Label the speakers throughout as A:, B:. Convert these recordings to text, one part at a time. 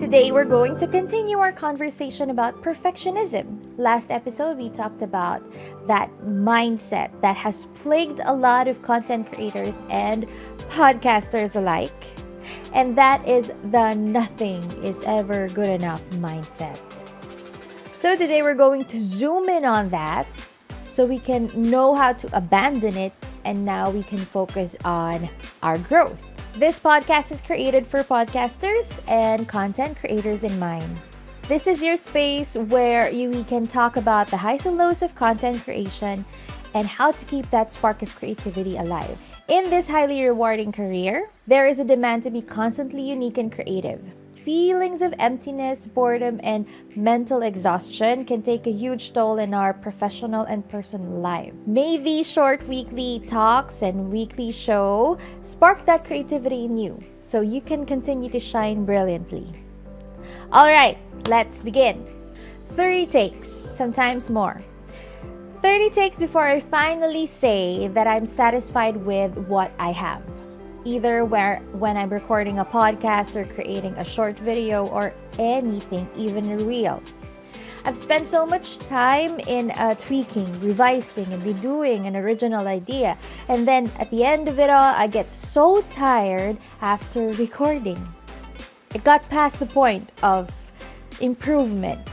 A: Today, we're going to continue our conversation about perfectionism. Last episode, we talked about that mindset that has plagued a lot of content creators and podcasters alike. And that is the nothing is ever good enough mindset. So today, we're going to zoom in on that so we can know how to abandon it, and now we can focus on our growth. This podcast is created for podcasters and content creators in mind. This is your space where we can talk about the highs and lows of content creation and how to keep that spark of creativity alive. In this highly rewarding career, there is a demand to be constantly unique and creative. Feelings of emptiness, boredom, and mental exhaustion can take a huge toll in our professional and personal life. May these short weekly talks and weekly show spark that creativity in you so you can continue to shine brilliantly. All right, let's begin. 30 takes, sometimes more. 30 takes before I finally say that I'm satisfied with what I have. Either when I'm recording a podcast or creating a short video or anything, even a reel. I've spent so much time in tweaking, revising, and redoing an original idea. And then at the end of it all, I get so tired after recording. It got past the point of improvement.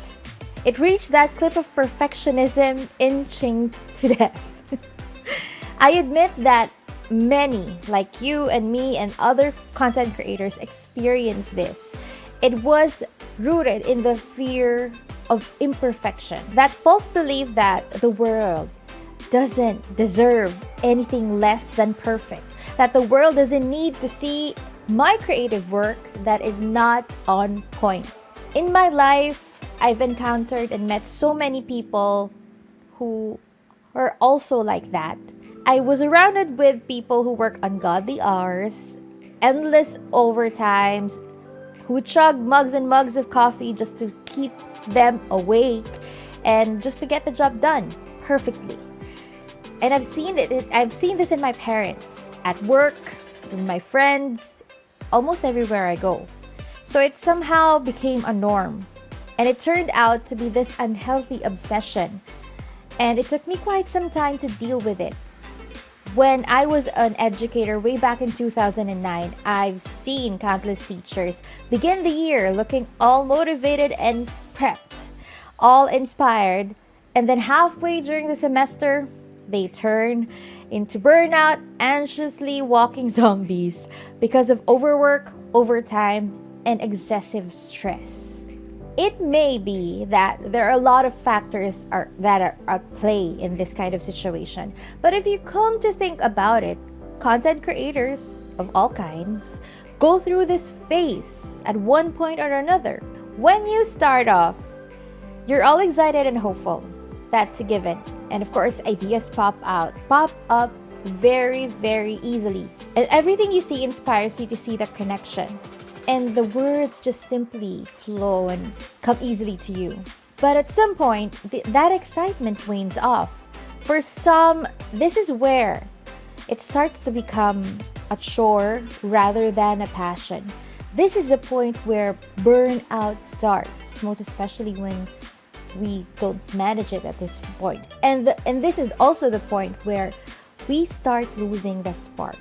A: It reached that clip of perfectionism inching to death. I admit that many, like you and me and other content creators, experience this. It was rooted in the fear of imperfection, that false belief that the world doesn't deserve anything less than perfect, that the world doesn't need to see my creative work that is not on point. In my life, I've encountered and met so many people who are also like that. I was surrounded with people who work ungodly hours, endless overtimes, who chug mugs and mugs of coffee just to keep them awake and just to get the job done perfectly. And I've seen this in my parents, at work, with my friends, almost everywhere I go. So it somehow became a norm. And it turned out to be this unhealthy obsession. And it took me quite some time to deal with it. When I was an educator way back in 2009, I've seen countless teachers begin the year looking all motivated and prepped, all inspired, and then halfway during the semester, they turn into burnout, anxiously walking zombies because of overwork, overtime, and excessive stress. It may be that there are a lot of factors that are at play in this kind of situation. But if you come to think about it, content creators of all kinds go through this phase at one point or another. When you start off, you're all excited and hopeful. That's a given. And of course, ideas pop up very, very easily. And everything you see inspires you to see the connection. And the words just simply flow and come easily to you. But at some point, that excitement wanes off. For some, this is where it starts to become a chore rather than a passion. This is the point where burnout starts, most especially when we don't manage it at this point. And this is also the point where we start losing the spark.